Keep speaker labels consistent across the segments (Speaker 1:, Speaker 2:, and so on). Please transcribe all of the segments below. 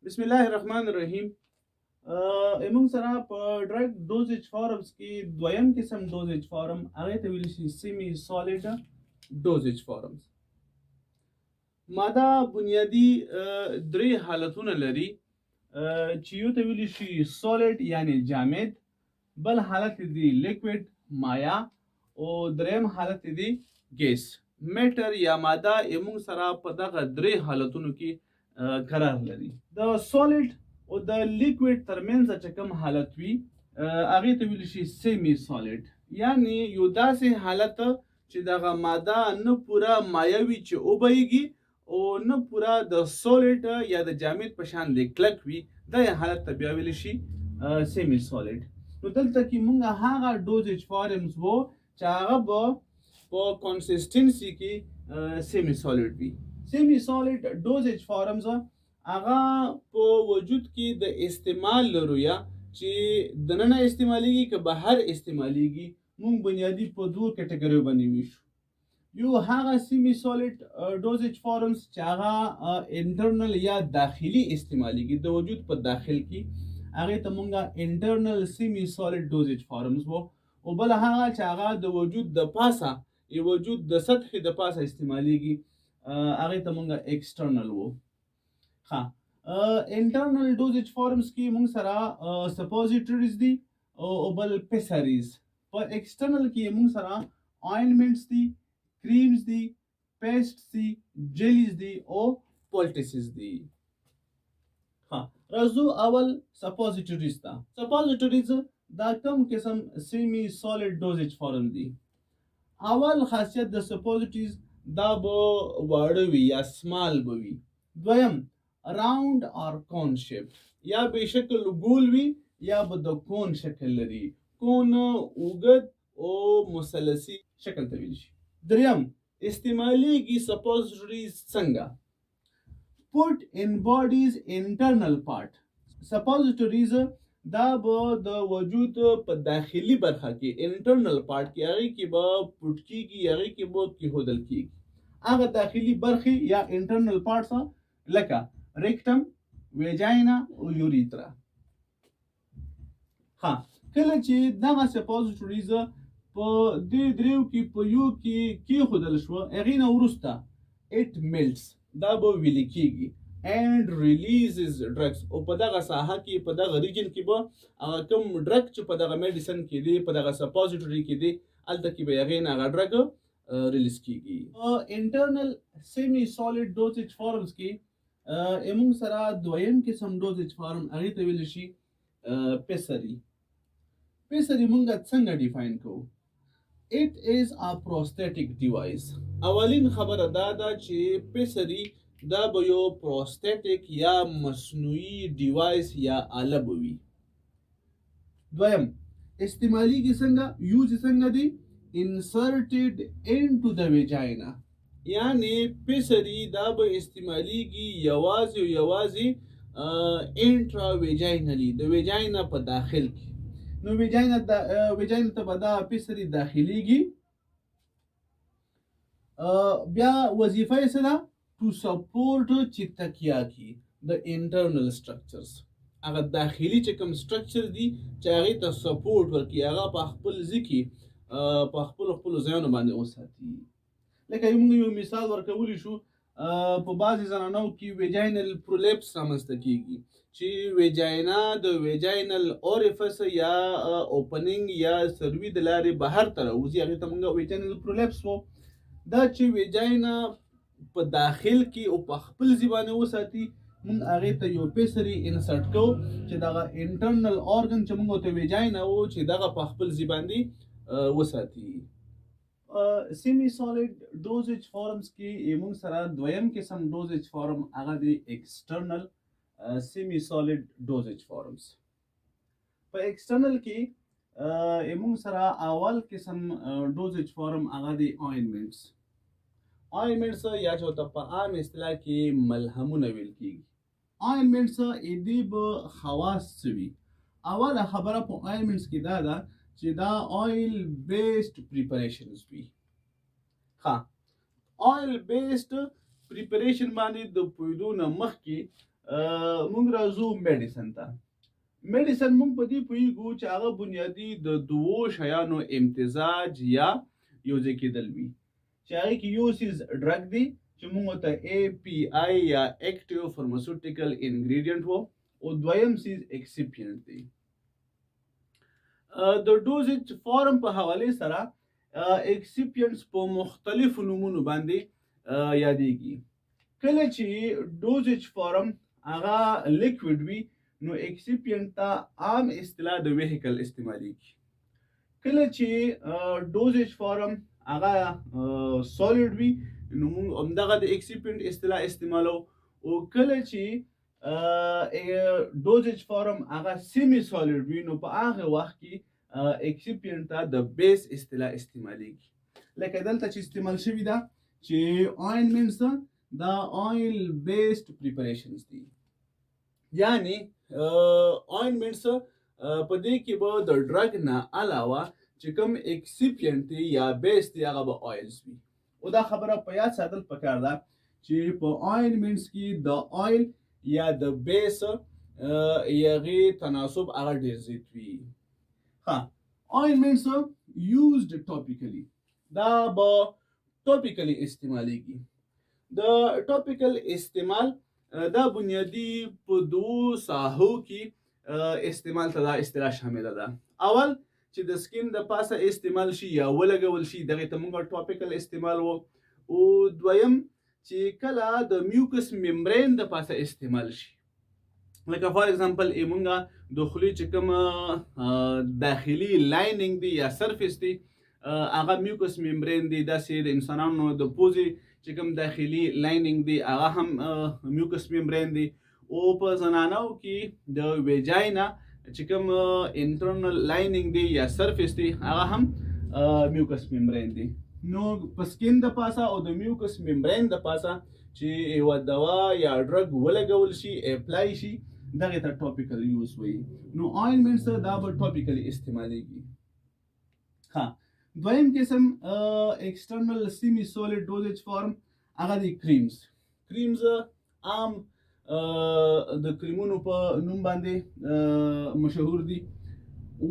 Speaker 1: بسم الله الرحمن الرحیم. موږ سره په ډرګ ډوزیج فارمز کې دویم قسم ډوزیج فارم هغه ته ویل شي سیمی سالیډ ډوزیج فارمز. ماده بنیادی درې حالتونه لري چې یو ته ویل شي سالیډ یعنی جامد، بل حالت دی لیکویډ مایا، او دریم حالت دی ګیس میټر یا ماده. موږ سره په دغه درې حالتونو کې قرار لري. د سالیډ او د لیکویډ ترمنځ چې کوم حالت وي هغه ته ویل شي سیمی سالیډ، یعنی یو داسې حالت چې دغه ماده نه پوره مایع وي چې اوبهیږي او نه پوره د سالیډ یا د جامد په شان د کلک وي. دا حالت ته بیا ویل شي سیمی سالیډ. نو دلته کې موږ هغه ډوزیج فارمز وو چې هغه به په کنسستنسي کې سیمی سالیډ وي. سیمی سالیډ ډوزیج فارمز هغه په وجود کې د استعمال لرویه چې دننه استعمالیږي که بهر استعمالیږي موږ بنیادی په دوه کټګریو باندې ویشو. یو هغه سیمی سالیډ ډوزیج فارمز چې هغه انټرنل یا داخلي استعمالیږي د وجود په داخل کې، هغه ته مونږه انټرنل سیمی سالیډ ډوزیج فارمز وو. او بل هغه چې هغه د وجود د پاسه وجود د سطح د پاسه استعمالیږي هغه ته مونږه ایکسټرنل وو. ها انټرنل ډوزیج فارمز کې مونږ سره سپوزیټریز دي او بل پیسریز. په ایکسټرنل کې مونږ سره آینمنټس دي، کریمز دي، پیسټس دي، جیلیز دي او پولټیسز دي. ها راځو اول سپوزیټریز ته. سپوزیټریز دا کوم قسم سیمی سالیډ ډوزیج فارم دي. اول خاصیت د سپوزیټریز دا به واړه وي یا سمال به وي. دویم راوند اور کون شیپ، یا به شکل ګول وي یا به د کون شکل لري. کون اوږد او مثلثي شکل ته ویل شي. دریم استعمالیږي سپوزیټریز څنګه؟ put in body's internal part. سپوزیټریز دا به د وجود په داخلي برخه کې انټرنل پارت کې هغه کې به پټ کیږي، هغه کې به کېښودل کیږي. هغه داخلي برخې یا انټرنل پارتس لکه ریکټم، ویجاینا او یوریترا. ها کله چې دغه سپوزیټریز په دې دریو کې په یو کې کېښودل شوه، هغې نه وروسته it melts، دا به ویلې کېږي and releases drugs. او په دغه ساحه کې په دغه ریجن کې به هغه کوم ډرګ چې په دغه میډیسن کې دی، په دغه سپوزیټري کې دی، هلته کې به هغې نه هغه ډرګ ریلیز کېږي. انټرنل سیمی سالیډ ډوزیج فارمز کې موږ سره دویم قسم ډوزیج فارم هغې ته ویلی شي پیسري. پیسري موږ څنګه ډیفاین کوو؟ It is a prosthetic device. اولین خبره دا ده چې پیسري دا به یو پروستیټیک یا مصنوعي ډیوایس یا آله به وي. دویم استعمالیږي څنګه؟ یوز څنګه دی؟ انسرټډ انټو د ویجاینا، یعنی پیسري دا به استعمالیږي یوازې انټرا ویجاینلی، د ویجاینا په داخل کې. نو ویجاینا ته به دا پیسري داخلیږي. بیا وظیفه یې څه ده؟ to support چې تکیه کی د internal structures، هغه داخلي چې کوم structure دي چې هغې ته سپورټ ورکړي، هغه په خپل ځای کې په خپلو ځایونو باندې وساتي. لکه موږ یو مثال ورکولی شو، په بعضې زنانو کې ویجاینل پرولیپس رامنځته کېږي چې ویجاینا د ویجاینل اورفس یا اوپننګ یا سروي د لارې بهر ته راوځي، هغې ته موږ ویجاینل پرولیپس وو. دا چې ویجاینا په داخل کې او په خپل ځای باندې وساتي، موږ هغې ته یو پیسري انسرټ کوو چې دغه انټرنل ارګن چې موږ ورته ویجاینا وو چې دغه په خپل ځای باندې وساتي. سیمی سالیډ ډوزیج فارمز کې موږ سره دویم قسم ډوزیج فارم هغه دی ایکسټرنل سیمی سالیډ ډوزیج فارمز. په ایکسټرنل کې موږ سره اول قسم ډوزیج فارم هغه دی آینمنټس. آینمنټس یا چې ورته په عام اصطلاح کې ملهمونه ویل کېږي. آینمنټس دې به خواص څه وي؟ اوله خبره په آینمنټس کې دا ده چې دا آیل بیسډ پریپریشنز وي. ها آیل بیسډ پریپریشن باندې د پوهېدو نه مخکې مونږ راځو میډیسن ته. میډیسن مونږ په دې پوهیږو چې هغه بنیادي د دوو شیانو امتزاج یا یوځای کېدل وي چې هغې کې یو څیز ډرګ دی چې مونږ ورته API یا اکټیو فارماسوټیکل انګریډینټ وو، او دویم څیز اکسیپینټ دی. د ډوزیج فارم په حوالې سره اکسیپینټس په مختلفو نومونو باندې یادېږي. کله چې ډوزیج فارم هغه لیکویډ وي نو اکسیپینټ ته عام اصطلاح د ویهیکل استعمالیږي. کله چې ډوزیج فارم هغه سالډ وي نو موږ همدغه د اکسیپینټ اصطلاح استعمالو، او کله چې ډوزیج فارم هغه سیمی سالډ وي نو په هغه وخت کې اکسیپینټ ته د بیس اصطلاح استعمالیږي. لکه دلته چې استعمال شوي ده چې آینمنټس دا آیل بیسډ پریپریشنز دي، یعنی آینمنټس په دې کې به د ډرګ نه علاوه چې کوم اکسیپینټ دی یا بیس دی هغه به آیلز وي. او دا خبره په یاد ساتل پکار ده چې په آینمنټس کې د آیل یا د بیس یغې تناسب هغه ډیر زیات وي. آینمنټس یوزډ ټاپیکلی، دا به ټاپیکلی استعمالیږي. د ټاپیکل استعمال دا بنیادی په دوو ساحو کې استعمال ته دا اصطلاح شامله ده. اول چې د سکین د پاسه استعمال شي یا ولګول شي دغه ته موږ ټاپیکل استعمال وو، او دویم چې کله د میوکس ممبرین د پاسه استعمال شي. لکه فار ایگزامپل موږ د خولې چې کوم داخلي لایننګ دی یا سرفیس دی هغه میوکس ممبرین دی، داسې د انسانانو د پوزې چې کوم داخلي لایننګ دی هغه هم میوکس ممبرین دی، او په زنانو کې د ویجاینا چې کوم انټرنل لایننګ دی یا سرفیس دی هغه هم میوکس ممبرین دی. نو په سکین د پاسه او د میوکس ممبرین د پاسه چې یو دوا یا ډرګ ولګول شي اپلای شي دغه ته ټاپیکل یوز وي. نو آینمنټس دا به ټاپیکلی استعمالیږي. دویم قسم ایکسټرنل سیمی سولید ډوزیج فارم هغه دی کریمز. کریمز عام د کریمونو په نوم باندې مشهور دي.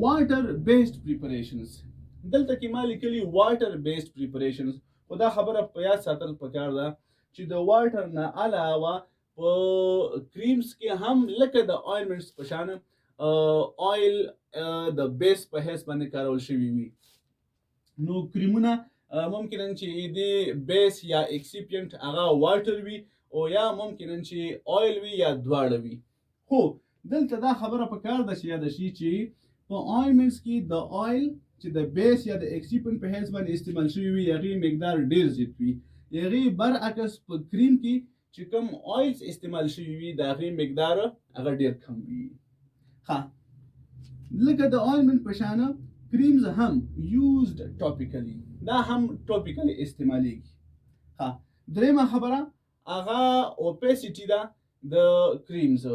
Speaker 1: واټر بیسډ پریپریشنز، دلته کې ما لیکلي واټر بیسډ پریپریشنز، خو دا خبره په یاد ساتل پکار ده چې د واټر نه علاوه په کریمز کې هم لکه د آینمنټس په شان آیل د بیس په حیث باندې کارول شوي وي. نو کریمونه ممکن چې د بیس یا اکسیپینټ هغه واټر وي او یا ممکن چې آیل وي یا دواړه وي. خو دلته دا خبره پکار ده چې یاد شي چې په آینمنټس کې د آیل چې د بیس یا د اکسیپینټ په حیث باندې استعمال شوي وي هغې مقدار ډیر زیات وي. هغې برعکس په کریم کې چې کوم آیلز استعمال شوي وي د هغې مقدار هغه ډیر کم وي. لکه د آینمنټ په شانه کریمز هم یوزډ ټاپیکلی، دا هم ټاپیکلی استعمالیږي. دریمه خبره هغه اوپیسیټي ده د کریمز.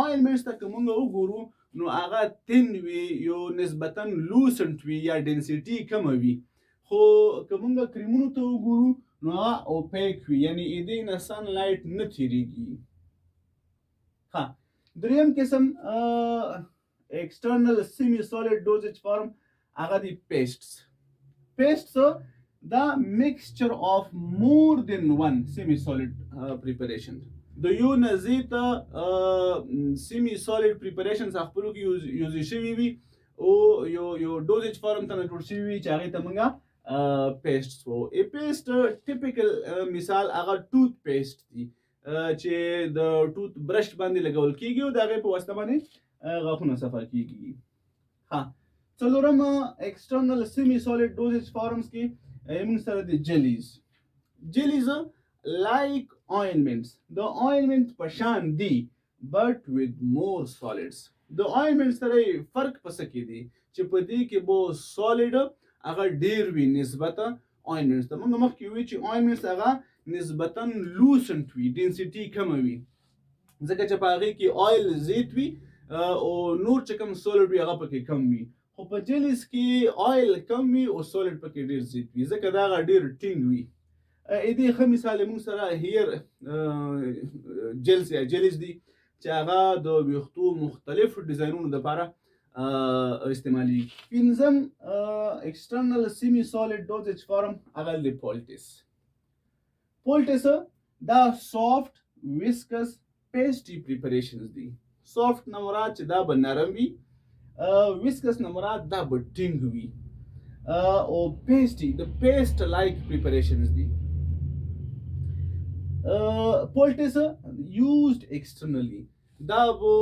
Speaker 1: آینمنټس ته که موږ وګورو نو هغه تین وي، یو نسبتا لوسنټ وي یا ډنسیټي کمه وي. خو که موږ کریمونو ته وګورو نو هغه اوپیک وي، یعنی دې نه سن لایټ نه تیریږي. دریم قسم external semi-solid dosage form هغه دی پیسټس. پیسټس دا mixture of more than one semi-solid preparation. د یو نه زیاته semi-solid preparations خپلو کې یوز شوي وي او یو ډوزیج فارم ته نه جوړ شوي وي چې هغې ته موږ پیسټس وو. پیسټ ټیپیکل مثال هغه ټوت پیسټ دی چې د ټوت برش باندې لګول کېږي او د هغې په واسطه باندې غاښونه صفا کېږي. څلورم ایکسټرنل سیمی سالډ ډوزیج فارمز کې موږ سره د جلیز. جلیز لایک آینمنټس، د آینمنټ په شان دي بټ وذ مور سالډز. د آینمنټ سره فرق په څه کې دی چې په دې کې به سالډ هغه ډیر وي نسبته آینمنټس ته. موږ مخکې وی چې آینمنټس هغه نسبتا لوسنټ وي، ډنسیټي کمه وي، ځکه چې په هغې کې آیل زیات وي او نور چې کوم سولډ وي هغه پکې کم وي. خو په جلیز کې آیل کم وي او سولډ پکې ډیر زیات وي، ځکه دا هغه ډیر ټینګ وي. دې ښه مثال موږ سره هیر جلز یا جلز دي چې هغه د ویښتو مختلف ډیزاینونو لپاره استعمالي. پنځم ایکسټرنل سیمی سالډ ډوزیج فارم هغه د پولټس. پولټس دا سافت ویسکس پیسټي پریپریشنز دي. سافت نه مراد چې دا به نرم وي، ویسکس نه مراد دا به ټینګ وي، او پیسټي د پیسټ لایک پریپریشنز دي. پولټس یوزډ ایکسټرنلی دا به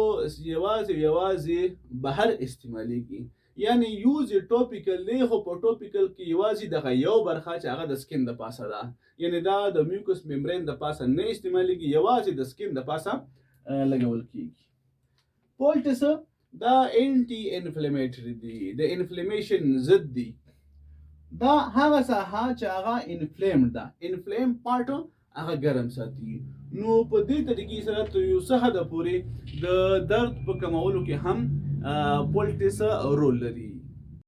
Speaker 1: یوازې بهر استعمالیږي، یعنی یوز ټاپیکل دی خو په ټاپیکل کې یوازې دغه یو برخه چې هغه د سکین د پاسه ده، یعنی دا د میوکس ممبرین د پاسه نه استعمالیږي، یوازې د سکین د پاسه لګول کیږي. پولټس دا انټي انفلیمیټری دی، د انفلیمیشن ضد دی. دا هغه ساحه چې هغه انفلیم ده، انفلیم پارت هغه ګرم ساتي. نو په دې طریقې سره تر یو څه حده پورې د درد په کمولو کې هم پولټس رول لري.